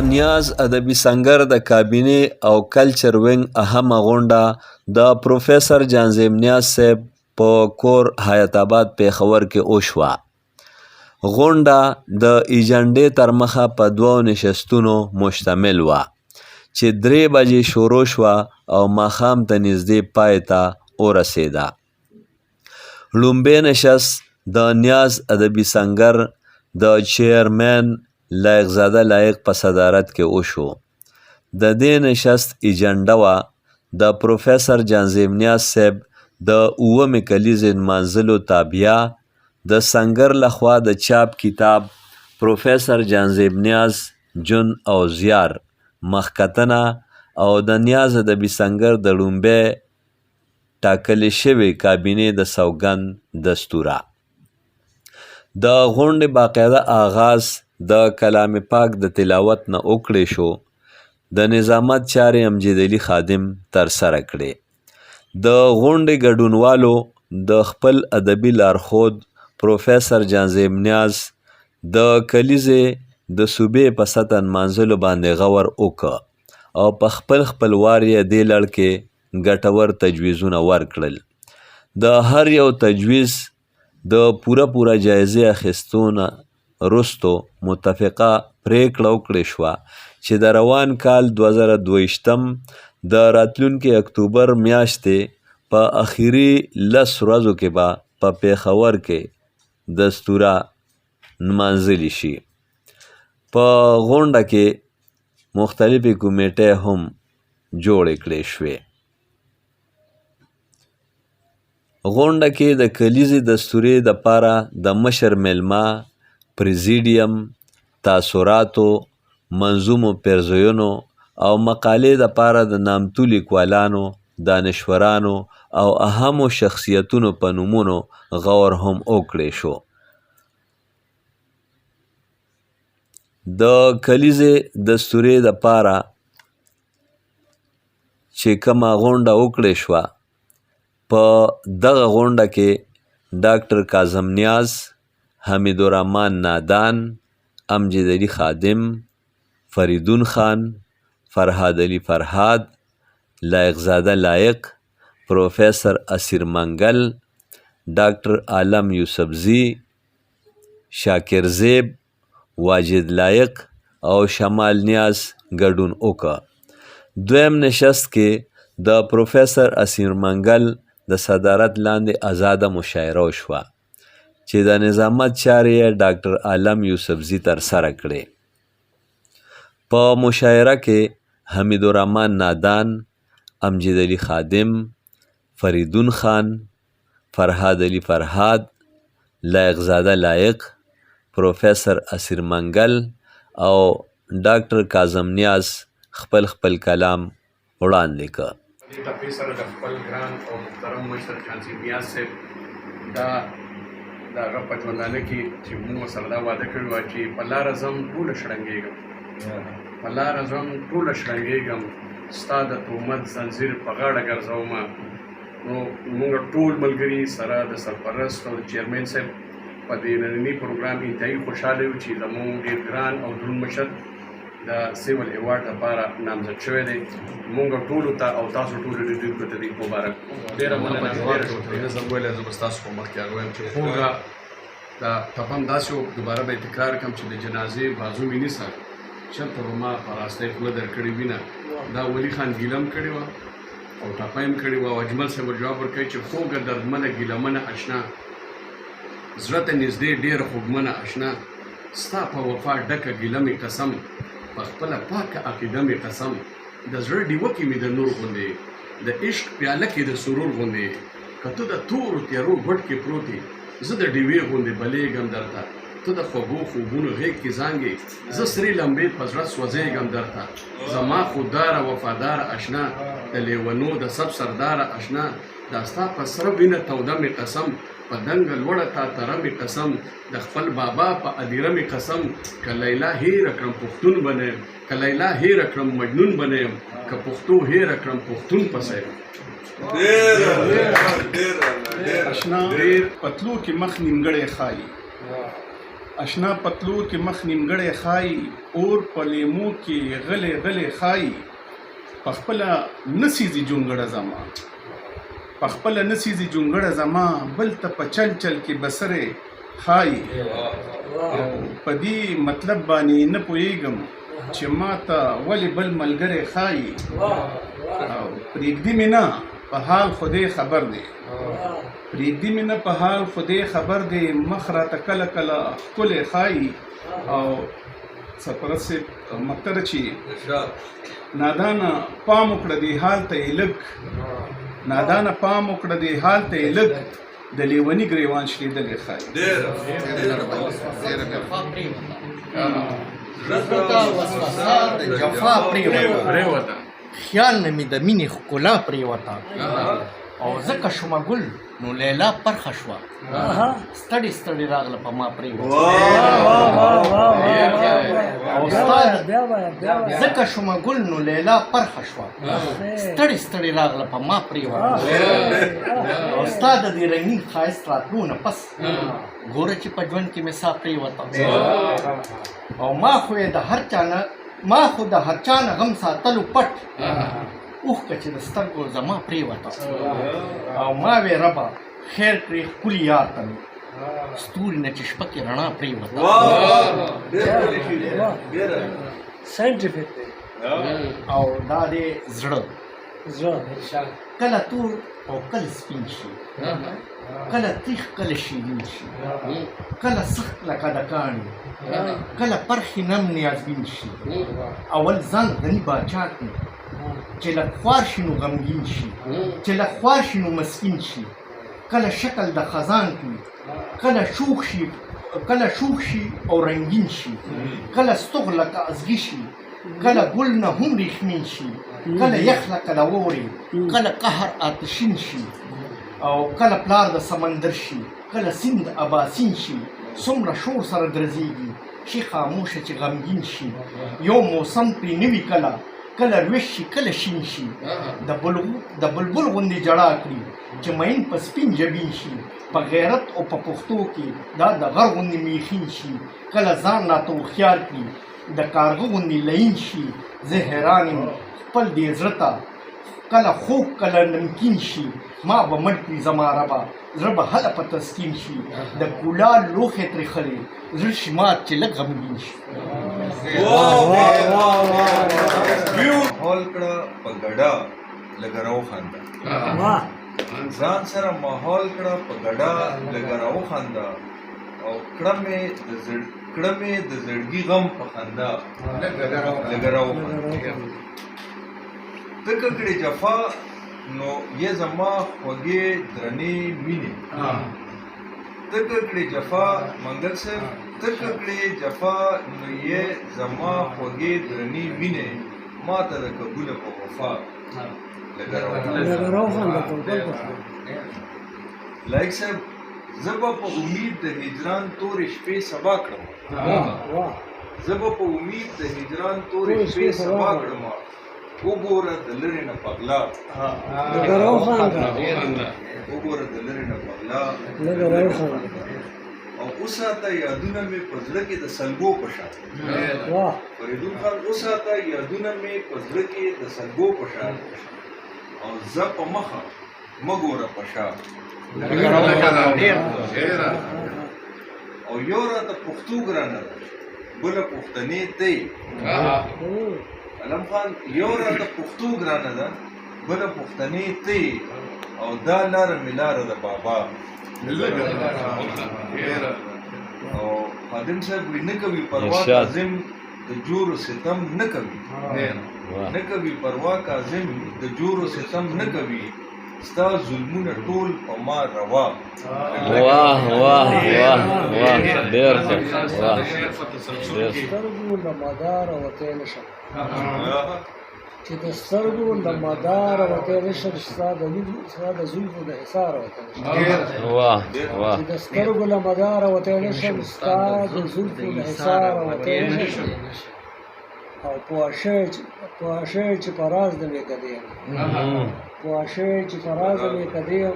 نیاز ادبي سنګر د کابینې او کلچر وینګ اهمه غونډه د پروفیسر جانظیم نیاز صاحب په کور حیات آباد پېښور کې وشوه. غونډه د ایجنډې تر مخه په دوو نشستونو مشتمل وه چې 3 بجې شروع شوه او ماښام ته نږدې پای ته ورسېده. لومبی نشست د نیاز ادبي سنګر د چیرمین لایق زاده لایق په صدارت کې وشو. د دې نشست ایجنډه وه د پروفیسر جانظیم نیاز صاحب د 9مې کلیزې نمانځلو تابعه د سنګر لخوا د چاپ کتاب پروفیسر جانظیم نیاز جون او زیار مخکتنه او د نیاز ادبي سنګر د لومبی ټاکلې شوې کابینې د سوګند دستوره. د غونډې باقاعده آغاز د کلام پاک د تلاوت نه وکړی شو. د نظامت چارې امجد علي خادم ترسره کړې. د غونډې ګډونوالو د خپل ادبي لارښود پروفیسر جانظیم نیاز د کلیزې د صوبې په سطحه نمانځلو باندې غور وکړ او په خپل وار یې دې لړ کې ګټور تجویزونه ورکړل. د هر یو تجویز د پوره جایزې اخیستونه وروستو متفقه پریکړه وکړې شوه چې د روان کال 2022 د راتلونکي اکتوبر میاشتې په اخري 10 ورځو کې به په پېښور کې دستوره نمانځلې شي. په غونډه کې مختلفې کمیټې هم جوړې کړې شوې. غونډه کې د کلیزې دستورې دپاره د مشر میلمه، پریزیډیم، تاثراتو، منظومو پیرزویونو او مقالې دپاره د نامتو لیکوالانو، دانشورانو او اهمو شخصیتونو په نومونو غور هم وکړی شو. د کلیزې دستورې دپاره چې کومه غونډه وکړی شوه، په دغه غونډه کې ډاکټر کاظم نیاز، حمید الرحمن نادان، امجد علي خادم، فریدون خان، فرهاد علي فرهاد، لایق زاده لایق، پروفیسر اسیر منګل، ډاکټر عالم یوسفزي، شاکر زیب، واجد لایق او شمال نیاز ګډون وکړ. دویم نشست کې د پروفیسر اسیر منګل د صدارت لاندې آزاده مشاعره وشوه چې د نظامت چارې یې ډاکټر عالم یوسفزي ترسره کړې. په مشاعره کې حمید الرحمن نادان، امجد علي خادم، فریدون خان، فرهاد علي فرهاد، لایق زاده لایق، پروفیسر اسیر منګل او ډاکټر کاظم نیاز خپل کلام وړاندې کړ. دې ټپې سره د خپل ګران او محترم مشر جانظیم نیاز صاحب د هغه په ژوندانه کې چې موږ سره دا واده کړی وه چې په لاره ځم ټوله شړنګېږم، په لاره ځم ټوله شړنګېږم، ستا د تهمت زنځیر په غاړه ګرځومه. نو موږ ټول ملګري سره د سرپرست او د چیرمین صاحب په دې ننني پروګرام انتهایي خوشحاله یو چې زموږ ډېر ګران او دروند مشر د سیول ایوارډ لپاره نامزد شوی دی. موږ ټولو ته او تاسو ټولو لیدونکو ته دې مبارک. ډېره مننه. زه ویلی زه به ستاسو په مخ کې هغه وایم چې خوږه دا تپم داسې و، دوباره به یې تکرار کړم چې د جنازې بازو مې نیسه چېرته به ما په راستۍ خوله درکړې وینه. دا ولي خان ګیله م کړې وه او ټپه یې م کړې وه او اجمل صاحب جواب ورکوي چې خوږه دردمنه ګیلمنه اشنا، زړه ته نږدې ډېره خوږمنه اشنا، ستا په وفا ډکه ګیله مې قسم، په خپله پاکه عقیده مې قسم، د زړه ډیوه کې مې د نور غوندې، د عشق پیاله کې د سرور غوندې، که ته د تورو تیارو ګوټ کې پروت یې، زه د ډیوې غوندې بلیږم درته، ته د خوږو خوبونو غېږ کې زانګې، زه سرې لمبې په زړه سوځېږم درته، زما خودداره وفاداره اشنا، د لیونو د سب سرداره اشنا، دا ستا په سره وینه توده مې قسم، په دنګه لوړه تا تره مې قسم، د خپل بابا په ادیره مې قسم، که لیلا هیره کړم پښتون به نه یم، که لیلا هیره کړم مجنون به نه یم، که پښتو هیره کړم پښتون پسې یم. اشنا ډېر پتلو کې مخ نیمګړی ښایي، اشنا پتلور کې مخ نیمګړی خای اور په لیمو کې غلې غلې خای پخپله نسیزي جونګړه زما پخپله نسیزي جونګړه زما بل ته په چل چل کې بسرې خای په دې مطلب باندې نه پوهېږم چې ما ته ولې بل ملګری خای پرېږدي مې نه په حال خدای خبر دی پرېږدي مې نه په حال خدای خبر دی مخ راته کله کله ښکلی ښایي او سرپرست صاحب مکتره چې نادانه پام وکړه دې حال ته یې لږ نادانه پام وکړه دې حال ته یې لږ د لیوني ګریوان شلېدلی ښایي جفا پریوته خیال نه مې د مینې ښکلا پریوته او ځکه شومه ګل نو لیلا پرخه شوه ستړي ستړي راغله په ما پریوته او ځکه شومه ګل نو لیلا پرخه شوه ستړي ستړي راغله په ما پریوته او ستا د دې رنګین ښایست راتلو نه پس ګوره چې په ژوند کې مې سا پریوته او ما خو د هر چا نه غم ساتلو پټ اوښکه چې د سترګو زما پرېوته او ما وې ربه خیر کړې ښکلي یار ته مې ستوري نه چې شپه کې رڼا پرېوته او دا دی زړه کله تور او کله سپین شي کله تریخ کله شیرین شي کله سخت لکه د کاڼي کله پرخې نم نیازبین شي اول ځان غني باچا کړي چې لږ خوار شي نو غمګین شي چې لږ خوار شي نو مسکین شي کله شکل د خزان کړي کله شوخ شي او رنګین شي کله ستوغ لکه ازغي شي کله ګل نه هم ریښمین شي کله یخ لکه د واورې کله قهر آتشین شي او کله پلار د سمندر شي کله سیند اباسین شي څومره شور سره ګرځېږي شي خاموشه چې غمګین شي یو موسم پرې نه وي کله روش شي کله شین شي د بلبل غوندې جړا کړي چې مین په سپین جبین شي په غیرت او په پښتو کې دا د غر غوندې میخین شي کله ځان راته هوښیار کړي د کارغه غوندې لین شي زه حیران یم خپل دې زړه ته کله خوږ کله نمکین شي ما به مړ کړي زما ربه زړه به هله په تسکین شي د ګلال لوښې ترې خلې زړه شي مات چې لږ غمګین شي ماحول کړه په ګډه لږه راوخانده ځان سره ماحول کړه په ګډه لږه راوخانده او کړه مې د زړګي غم په خندا لږه راوخانده ته کړې جفا نو یې زما خوږې درنې مینې ته کړې جفا منګل صاحب ته کړې جفا نو یې زما خوږې درنې مینې ما ته د قبوله په وفا لږه راوخانده لایک صاحب زه به په امید د هجران تورې شپې سبا کړم زه به په امید د هجران تورې شپې سبا کړم وګوره د لرې نه پغلا وګوره د لرې نه پغلا او وساته یادونه مې په زړه کې د سلګو په شان فریدون خان وساته یادونه مې په زړه کې د سلګو په شان او زه په مخه مه ګوره په شا او یو راته پښتو ګرانه ده بله پښتنې دی علم خان یو راته پښتو ګرانه ده بله پښتنې دی او دا لاره مې لاره ده بابا او خادم صاحب وی نه کوي پروا کاظم د جور و ستم نه کوي نه کوي پروا کاظم د جور و ستم نه کوي ستا ظلمونه ټول په ما روا واه واه واه واه ډېر ښه واه سترګو له مداره وتی نشم چې د سترګو له مداره وتی نشم ستا د زلفو د حصاره وتی نشم واه واه چې د سترګو له مداره وتی نشم ستا د زلفو د حصاره وتی نشم او پوه شوی چې په راز د مې کدیم پوه شوی چې په راز د مې کدیم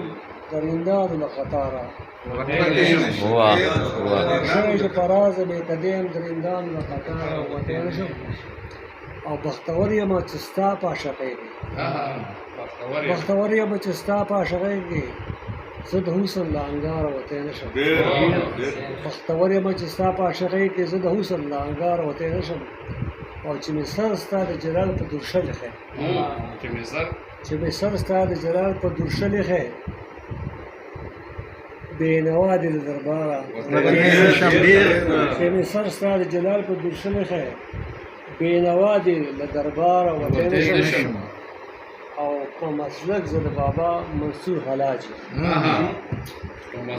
درندانو له قطاره واه شوی چې پراز مې قدیم درندانو له قطاره وتی نه شم او بختور یم چې ستا په عاشقۍ کې بختور یم چې ستا په عاشقۍ کې زه د حسن له انګاره وتی نه شم بختور یم چې ستا په عاشقۍ کې زه د حسن له انګاره وتی نه شم او چې مې سر ستا د جلال په درشل ایښی چې مې سر ستا د جلال په درشل ایښی بېنوا دې له درباره چې مې سر ستا د جلال په درشل ایښی بېنوا دې له درباره وتی نه شم او په مسلک زه د بابا منصور حلاج یم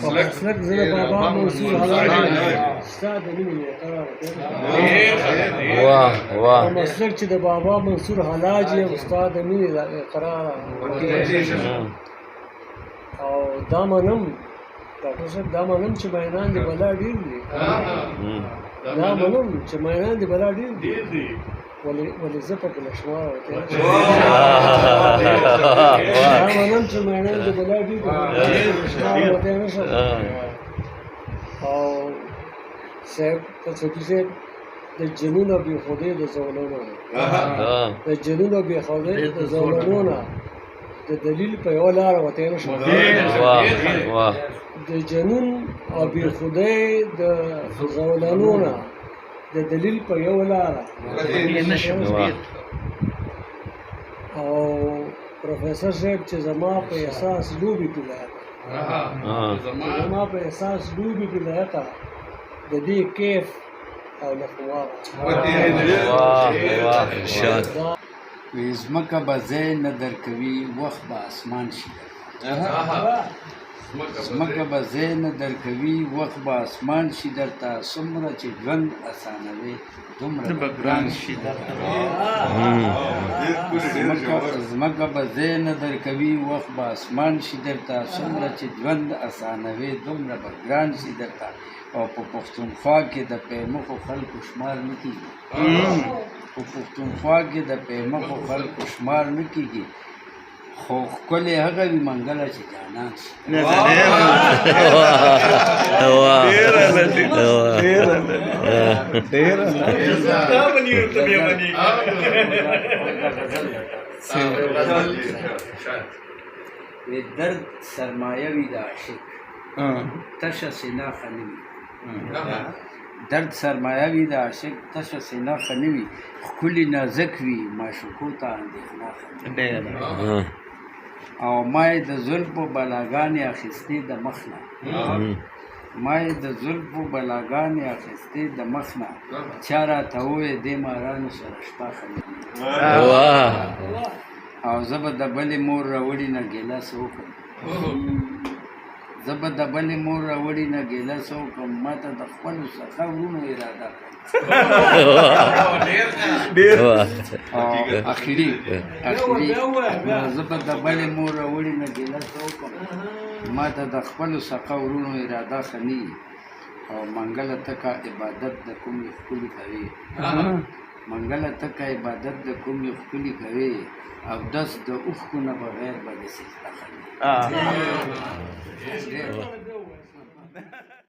په مسلک زه د بابا منصور حلاج یم ستا د مینې مې قرار واه واه په مسلک چې د بابا منصور حلاج یم ستا د مینې قراره او دا منم ډاکټر صاحب دا منم چې مینان دې بلا ډېر دي دا منم چې مینان دې بلا ډېر دي ولې زه پکې له شماره وتی دا منم چې مینان دې بلا ډېر دي شماره وتی نه شم او صاحب فلسفي صاحب د جنون او بېخودۍ د زولنو د جنون او بېخودۍ د زولنو نه د دلیل په یوه لاره وتی نه شم واه د جنون او بېخودۍ د زولنو نه د دلیل په یوه لاره او پروفیسر صاحب چې زما په احساس لوبې کې لایقه زما په احساس لوبې کې لایقه د دې کیف او لخواره واه ارشاد ځمکه به ځای نه درکوي وخت به اسمان شي ځمکه به ځای نه درکوي وخت به اسمان شي درته څومره چې ژوند اسانوي دومره به ګران شي ځمکه به ځای نه درکوي وخت به اسمان شي درته څومره چې ژوند اسانوي دومره به ګران شي درته او په پښتونخوا کې د پیمخو خلکو شمار نه کېږي په پښتونخوا کې د پیمخو خلکو شمار نه کېږي خو ښکلی هغه وي منګله چې جانان شي درد سرمایه وي د عاشق تشه سینه ښه نه وي درد سرمایه وي د عاشق تشه سینه ښه نه وي ښکلي نازک وي معشوقو ته اندېښنه ښه نه وي او ما یې د زلفو بلاګانې اخیستې د مخ نه ما یې د زلفو بلاګانې اخیستې د مخ نه چا راته وویل دې مارانو سره شپه ښه نه وي او زه به د بلې مور راوړي نه ګیلاس وکړم زه به د بلې مور راوړي نه ګیلاس وکړم ما ته د خپلو څخه ورونو اراده کړم او اخري زه به د بلې مور راوړي نه ګیلاس وکړم ما ته د خپلو څخه ورونو اراده ښه نه وي او منګله تکه عبادت د کومې ښکلي کوي منګله تکه عبادت د کومې ښکلي کوي او دس د اوښکو نه بغیر به د سجده ښه نه وي